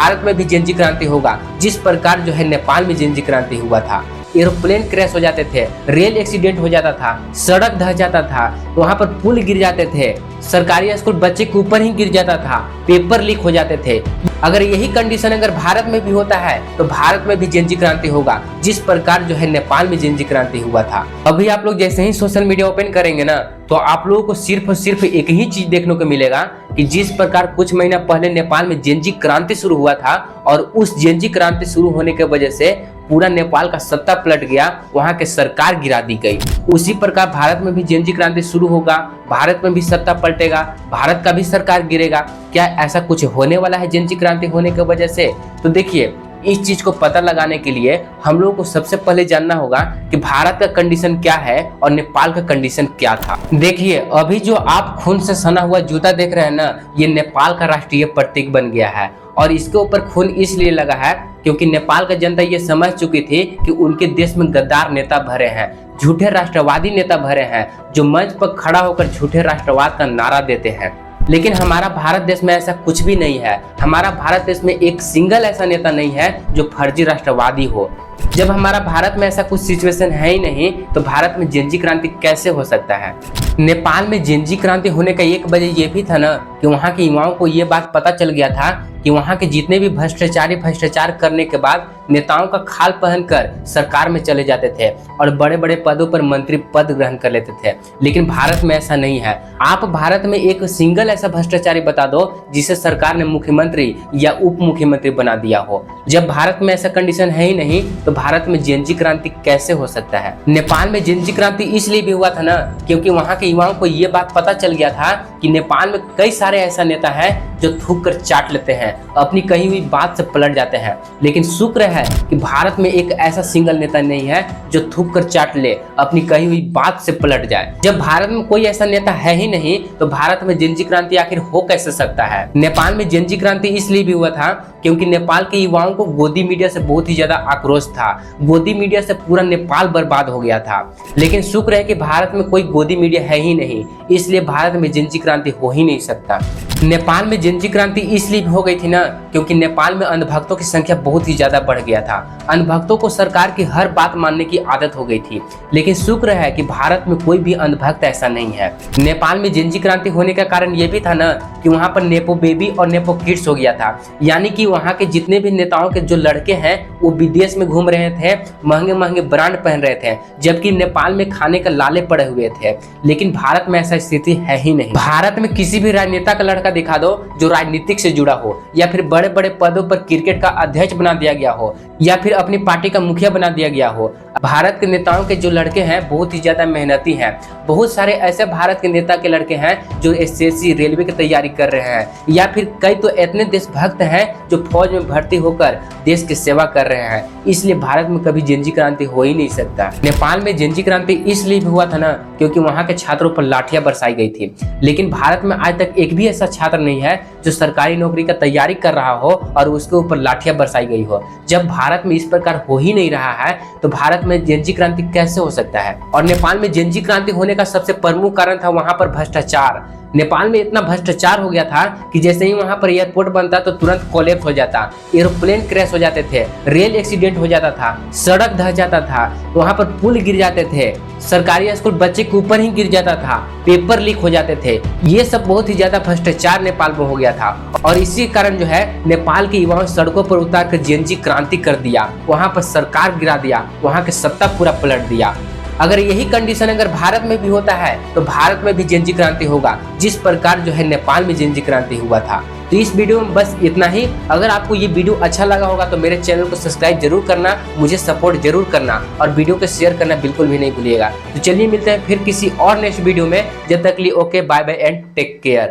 भारत में भी जेनजी क्रांति होगा, जिस प्रकार जो है नेपाल में जेनजी क्रांति हुआ था। एरोप्लेन क्रैश हो जाते थे, रेल एक्सीडेंट हो जाता था, सड़क ढह जाता था, वहां पर पुल गिर जाते थे, सरकारी स्कूल बच्चे के ऊपर ही गिर जाता था, पेपर लीक हो जाते थे। अगर यही कंडीशन अगर भारत में भी होता है तो भारत में भी जेनजी क्रांति होगा, जिस प्रकार जो है नेपाल में जेनजी क्रांति हुआ था। अभी आप लोग जैसे ही सोशल मीडिया ओपन करेंगे ना, तो आप लोगों को सिर्फ और सिर्फ एक ही चीज देखने को मिलेगा कि जिस प्रकार कुछ महीना पहले नेपाल में जेनजी क्रांति शुरू हुआ था और उस जेनजी क्रांति शुरू होने की वजह से पूरा नेपाल का सत्ता पलट गया, वहां के सरकार गिरा दी गई। उसी प्रकार भारत में भी जेनजी क्रांति शुरू होगा, भारत में भी सत्ता पलटेगा, भारत का भी सरकार गिरेगा। क्या ऐसा कुछ होने वाला है जेनजी क्रांति होने की वजह से? तो देखिए, इस चीज को पता लगाने के लिए हम लोगों को सबसे पहले जानना होगा कि भारत का कंडीशन क्या है और नेपाल का कंडीशन क्या था। देखिए, अभी जो आप खून से सना हुआ जूता देख रहे हैं ना, ये नेपाल का राष्ट्रीय प्रतीक बन गया है और इसके ऊपर खून इसलिए लगा है क्योंकि नेपाल का जनता ये समझ चुकी थी कि उनके देश में गद्दार नेता भरे हैं, झूठे राष्ट्रवादी नेता भरे हैं, जो मंच पर खड़ा होकर झूठे राष्ट्रवाद का नारा देते हैं। लेकिन हमारा भारत देश में ऐसा कुछ भी नहीं है। हमारा भारत देश में एक सिंगल ऐसा नेता नहीं है जो फर्जी राष्ट्रवादी हो। जब हमारा भारत में ऐसा कुछ सिचुएशन है ही नहीं, तो भारत में जेनजी क्रांति कैसे हो सकता है? नेपाल में जेनजी क्रांति होने का एक वजह ये भी था ना कि वहाँ के युवाओं को ये बात पता चल गया था कि वहाँ के जितने भी भ्रष्टाचार करने के बाद नेताओं का खाल पहनकर सरकार में चले जाते थे और बड़े बड़े पदों पर मंत्री पद ग्रहण कर लेते थे। लेकिन भारत में ऐसा नहीं है। आप भारत में एक सिंगल ऐसा भ्रष्टाचारी बता दो जिसे सरकार ने मुख्यमंत्री या उप मुख्यमंत्री बना दिया हो। जब भारत में ऐसा कंडीशन है ही नहीं, तो भारत में जेनजी क्रांति कैसे हो सकता है? नेपाल में जेनजी क्रांति इसलिए भी हुआ था ना क्योंकि वहाँ के युवाओं को ये बात पता चल गया था कि नेपाल में कई सारे ऐसा नेता है जो थूक कर चाट लेते हैं, अपनी कही हुई बात से पलट जाते हैं। लेकिन शुक्र है कि भारत में एक ऐसा सिंगल नेता नहीं है जो थूक कर चाट ले, अपनी कही हुई बात से पलट जाए। जब भारत में कोई ऐसा नेता है ही नहीं, तो भारत में जेनजी क्रांति आखिर हो कैसे सकता है? नेपाल में जेनजी क्रांति इसलिए भी हुआ था क्योंकि नेपाल के युवाओं को गोदी मीडिया से बहुत ही ज्यादा आक्रोश था। गोदी मीडिया से पूरा नेपाल बर्बाद हो गया था। लेकिन शुक्र है कि भारत में कोई गोदी मीडिया है ही नहीं, इसलिए भारत में जेनजी क्रांति हो ही नहीं सकता। नेपाल में जेनजी क्रांति इसलिए हो गई थी ना क्योंकि नेपाल में अंधभक्तों की संख्या बहुत ही ज्यादा बढ़ गया था। अंधभक्तों को सरकार की हर बात मानने की आदत हो गई थी। लेकिन शुक्र है कि भारत में कोई भी अंधभक्त ऐसा नहीं है। नेपाल में जेनजी क्रांति होने का कारण ये भी था ना कि वहाँ पर नेपो बेबी और नेपो किड्स हो गया था। यानी कि वहाँ के जितने भी नेताओं के जो लड़के हैं वो विदेश में घूम रहे थे, महंगे महंगे ब्रांड पहन रहे थे, जबकि नेपाल में खाने का लाले पड़े हुए थे। लेकिन भारत में ऐसा स्थिति है ही नहीं। भारत में किसी भी राजनेता का लड़का दिखा दो जो राजनीतिक से जुड़ा हो, या फिर बड़े बड़े पदों पर क्रिकेट का अध्यक्ष बना दिया गया हो, या फिर अपनी पार्टी का मुखिया बना दिया गया हो। भारत के नेताओं के जो लड़के हैं बहुत ही ज्यादा मेहनती हैं। बहुत सारे ऐसे भारत के नेता के लड़के हैं जो एसएससी रेलवे की तैयारी कर रहे हैं, या फिर कई तो इतने देशभक्त हैं जो फौज में भर्ती होकर देश की सेवा कर रहे हैं। इसलिए भारत में कभी जेनजी क्रांति हो ही नहीं सकता। नेपाल में जेनजी क्रांति इसलिए भी हुआ था ना क्योंकि वहाँ के छात्रों पर लाठियां बरसाई गई थी। लेकिन भारत में आज तक एक भी ऐसा छात्र नहीं है जो सरकारी नौकरी का तैयारी कर रहा हो और उसके ऊपर लाठियां बरसाई गई हो। जब भारत में इस प्रकार हो ही नहीं रहा है, तो भारत में जेनजी क्रांति कैसे हो सकता है? और नेपाल में जेनजी क्रांति होने का सबसे प्रमुख कारण था वहां पर भ्रष्टाचार। नेपाल में इतना भ्रष्टाचार हो गया था कि जैसे ही वहां पर एयरपोर्ट बनता तो तुरंत कोलैप्स हो जाता, एरोप्लेन क्रैश हो जाते थे, रेल एक्सीडेंट हो जाता था, सड़क ढह जाता था, वहां पर पुल गिर जाते थे, सरकारी स्कूल बच्चे के ऊपर ही गिर जाता था, पेपर लीक हो जाते थे। ये सब बहुत ही ज्यादा भ्रष्टाचार नेपाल में हो गया था और इसी कारण जो है नेपाल के युवाओं सड़कों पर उतार कर जेनजी क्रांति कर दिया, वहां पर सरकार गिरा दिया, वहां के सत्ता पूरा पलट दिया। अगर यही कंडीशन अगर भारत में भी होता है तो भारत में भी जेनजी क्रांति होगा, जिस प्रकार जो है नेपाल में जेनजी क्रांति हुआ था। तो इस वीडियो में बस इतना ही। अगर आपको ये वीडियो अच्छा लगा होगा तो मेरे चैनल को सब्सक्राइब जरूर करना, मुझे सपोर्ट जरूर करना और वीडियो को शेयर करना बिल्कुल भी नहीं भूलिएगा। तो चलिए मिलते हैं फिर किसी और नेक्स्ट वीडियो में। जब तक के लिए okay, bye bye and take care.